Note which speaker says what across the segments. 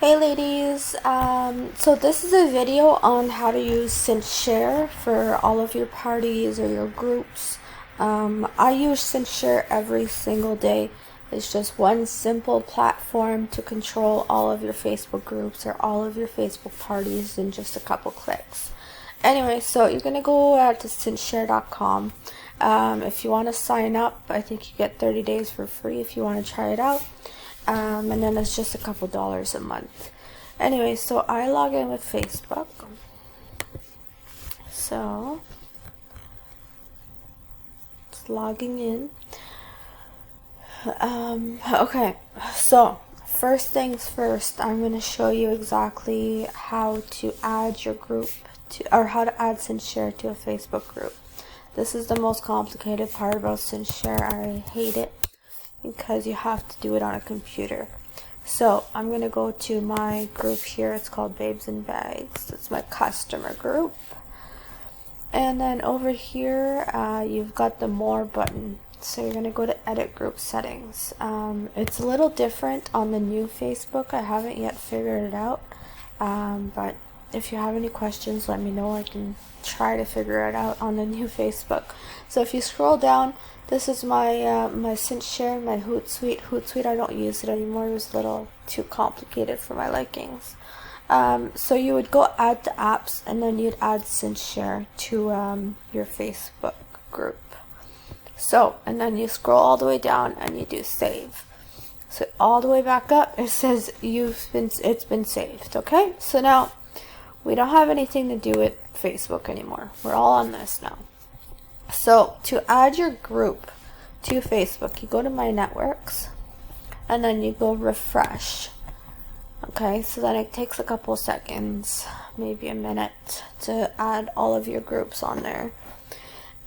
Speaker 1: Hey ladies, so this is a video on how to use Cinchshare for all of your parties or your groups. I use Cinchshare every single day. It's just one simple platform to control all of your Facebook groups or all of your Facebook parties in just a couple clicks. Anyway, so you're going to go to cinchshare.com. If you want to sign up, I think you get 30 days for free if you want to try it out. And then it's just a couple dollars a month. Anyway, so I log in with Facebook. So it's logging in. Okay, so first things first, I'm going to show you exactly how to add your group to, or how to add Cinchshare to a Facebook group. This is the most complicated part about Cinchshare. I hate it because you have to do it on a computer. So I'm going to go to my group here. It's called Babes and Bags. It's my customer group. And then over here, you've got the More button. So you're going to go to Edit Group Settings. It's a little different on the new Facebook. I haven't yet figured it out. But if you have any questions, let me know. I can try to figure it out on the new Facebook. So if you scroll down, this is my my Cinchshare, my Hootsuite. Hootsuite, I don't use it anymore. It was a little too complicated for my likings. So you would go add the apps, and then you'd add Cinchshare to your Facebook group. So, and then you scroll all the way down and you do save. So all the way back up, it says it's been saved. Okay, so now we don't have anything to do with Facebook anymore. We're all on this now. So to add your group to Facebook, you go to My Networks and then you go refresh. Okay, so then it takes a couple seconds, maybe a minute, to add all of your groups on there.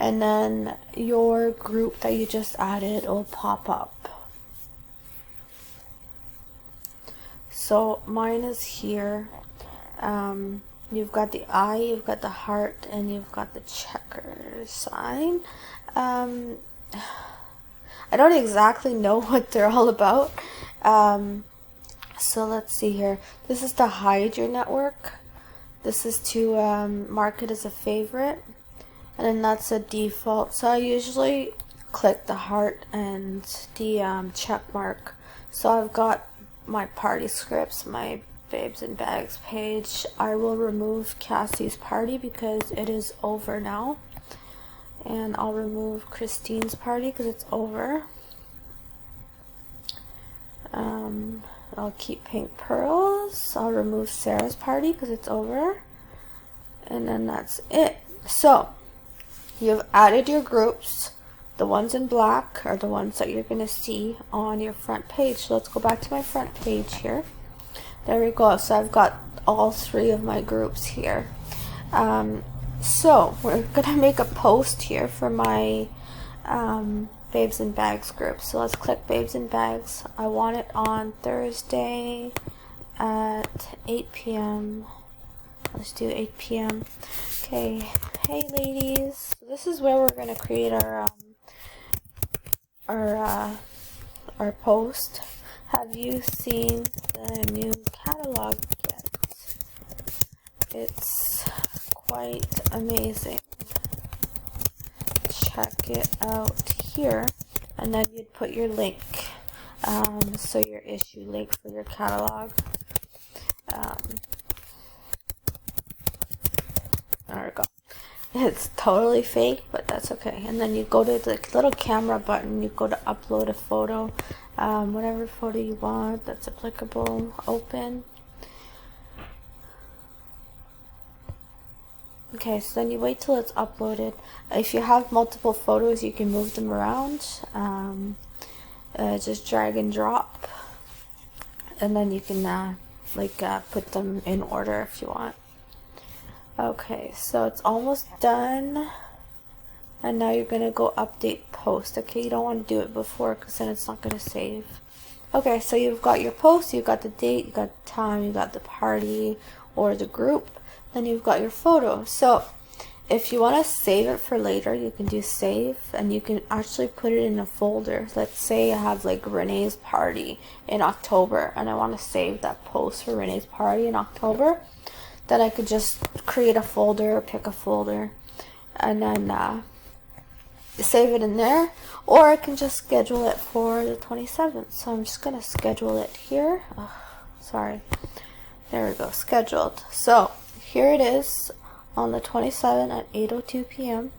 Speaker 1: And then your group that you just added will pop up. So mine is here. You've got the eye, you've got the heart, and you've got the checker sign. I don't exactly know what they're all about. So let's see here. This is to hide your network. This is to mark it as a favorite. And then that's a default. So I usually click the heart and the check mark. So I've got my party scripts, my Babes and Bags page. I will remove Cassie's party because it is over now. And I'll remove Christine's party because it's over. I'll keep Pink Pearls. I'll remove Sarah's party because it's over. And then that's it. So you've added your groups. The ones in black are the ones that you're going to see on your front page. So let's go back to my front page here. There we go. So I've got all three of my groups here. So we're going to make a post here for my Babes and Bags group. So let's click Babes and Bags. I want it on Thursday at 8 p.m. Let's do 8 p.m. Okay. Hey ladies. So this is where we're going to create our post. Have you seen the new catalog yet? It's quite amazing. Check it out here. And then you'd put your link. So your issue link for your catalog. There we go. It's totally fake, but that's okay. And then you go to the little camera button. You go to upload a photo. Whatever photo you want that's applicable. Open. Okay, so then you wait till it's uploaded. If you have multiple photos, you can move them around. Just drag and drop. And then you can put them in order if you want. Okay, so it's almost done. And now you're going to go update post. Okay, you don't want to do it before because then it's not going to save. Okay, so you've got your post, you've got the date, you've got the time, you've got the party or the group. Then you've got your photo. So if you want to save it for later, you can do save, and you can actually put it in a folder. Let's say I have like Renee's party in October and I want to save that post for Renee's party in October. Then I could just create a folder, pick a folder, and then save it in there. Or I can just schedule it for the 27th. So I'm just going to schedule it here. Oh, sorry. There we go, scheduled. So here it is on the 27th at 8:02 p.m.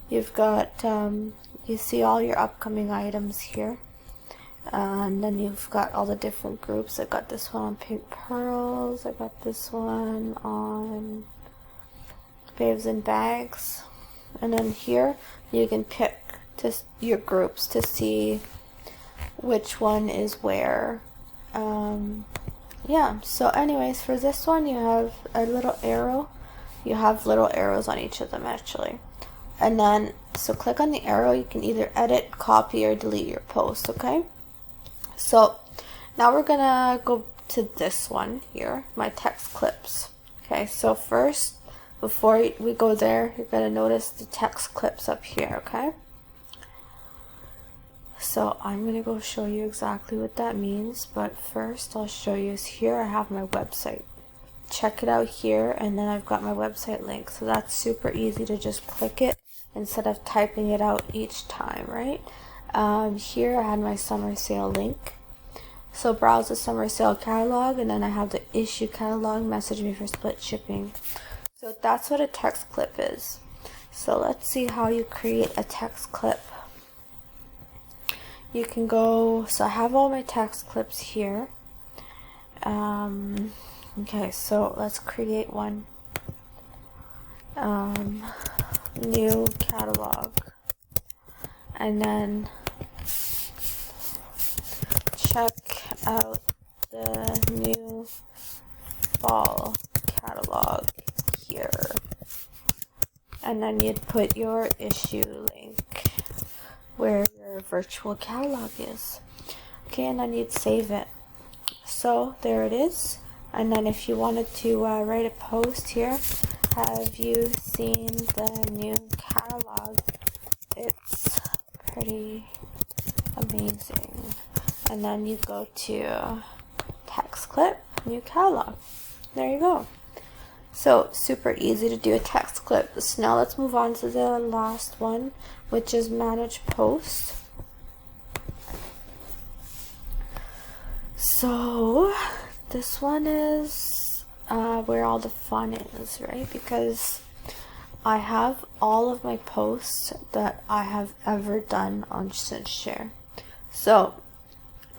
Speaker 1: You've got, you see all your upcoming items here. And then you've got all the different groups. I got this one on Pink Pearls. I got this one on Babes and Bags. And then here you can pick your groups to see which one is where. Yeah, so anyways, for this one you have a little arrow. You have little arrows on each of them actually. And then, so click on the arrow. You can either edit, copy, or delete your post, okay? So now we're gonna go to this one here, my text clips. Okay, so first, before we go there, you're gonna notice the text clips up here, okay? So I'm gonna go show you exactly what that means, but first I'll show you is here I have my website. Check it out here, and then I've got my website link. So that's super easy to just click it instead of typing it out each time, right? Here I had my summer sale link. So browse the summer sale catalog, and then I have the issue catalog, message me for split shipping. So that's what a text clip is. So let's see how you create a text clip. You can go, so I have all my text clips here. Okay, so let's create one. New catalog. And then check out the new fall catalog here. And then you'd put your issue link where your virtual catalog is. Okay, and then you'd save it. So there it is. And then if you wanted to write a post here, have you seen the new catalog? It's pretty amazing. And then you go to text clip, new catalog. There you go. So super easy to do a text clip. So now let's move on to the last one, which is manage post. So this one is where all the fun is, right? Because I have all of my posts that I have ever done on Cinchshare. So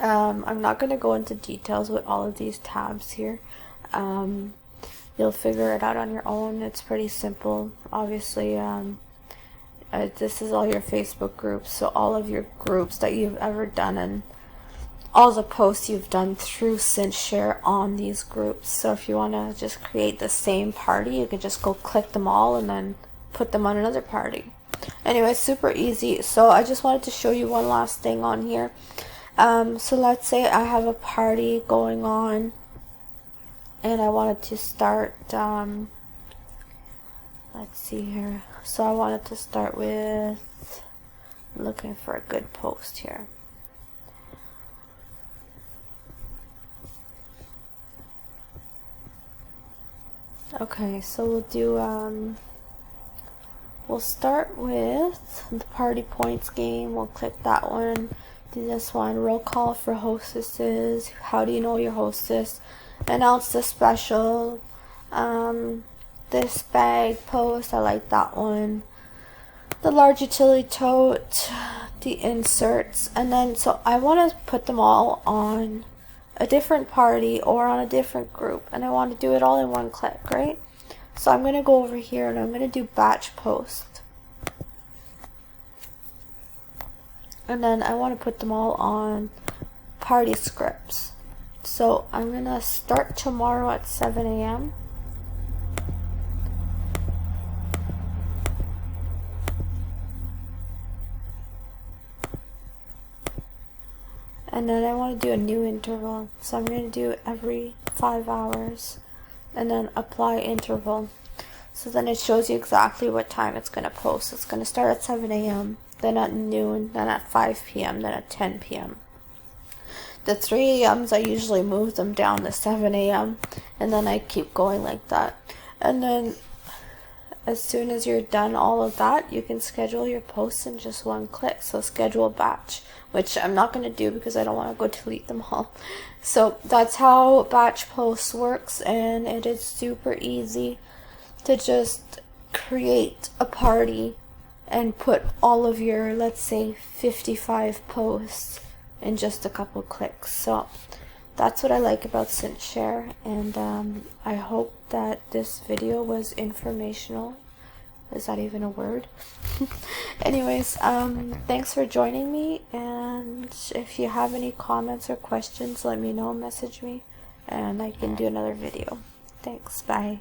Speaker 1: I'm not going to go into details with all of these tabs here. You'll figure it out on your own. It's pretty simple. Obviously, this is all your Facebook groups, so all of your groups that you've ever done and all the posts you've done through Cinchshare on these groups. So if you want to just create the same party, you can just go click them all and then put them on another party. Anyway, super easy. So I just wanted to show you one last thing on here. So let's say I have a party going on and I wanted to start, let's see here. So I wanted to start with looking for a good post here. Okay, so we'll do, we'll start with the party points game. We'll click that one. Do this one, roll call for hostesses. How do you know your hostess? Announce the special. This bag post, I like that one. The large utility tote, the inserts, and then so I want to put them all on a different party or on a different group, and I want to do it all in one click, right? So I'm going to go over here and I'm going to do batch post, and then I want to put them all on party scripts. So I'm going to start tomorrow at 7 a.m. And then I want to do a new interval. So I'm going to do every 5 hours and then apply interval. So then it shows you exactly what time it's going to post. It's going to start at 7 a.m., then at noon, then at 5 p.m., then at 10 p.m. The 3 a.m.s, I usually move them down to 7 a.m. and then I keep going like that. And then as soon as you're done all of that, you can schedule your posts in just one click. So schedule batch, which I'm not going to do because I don't want to go delete them all. So that's how batch posts works, and it is super easy to just create a party and put all of your, let's say, 55 posts in just a couple clicks. So that's what I like about Cinchshare, and I hope that this video was informational. Is that even a word? Anyways, thanks for joining me, and if you have any comments or questions, let me know, message me, and I can do another video. Thanks, bye.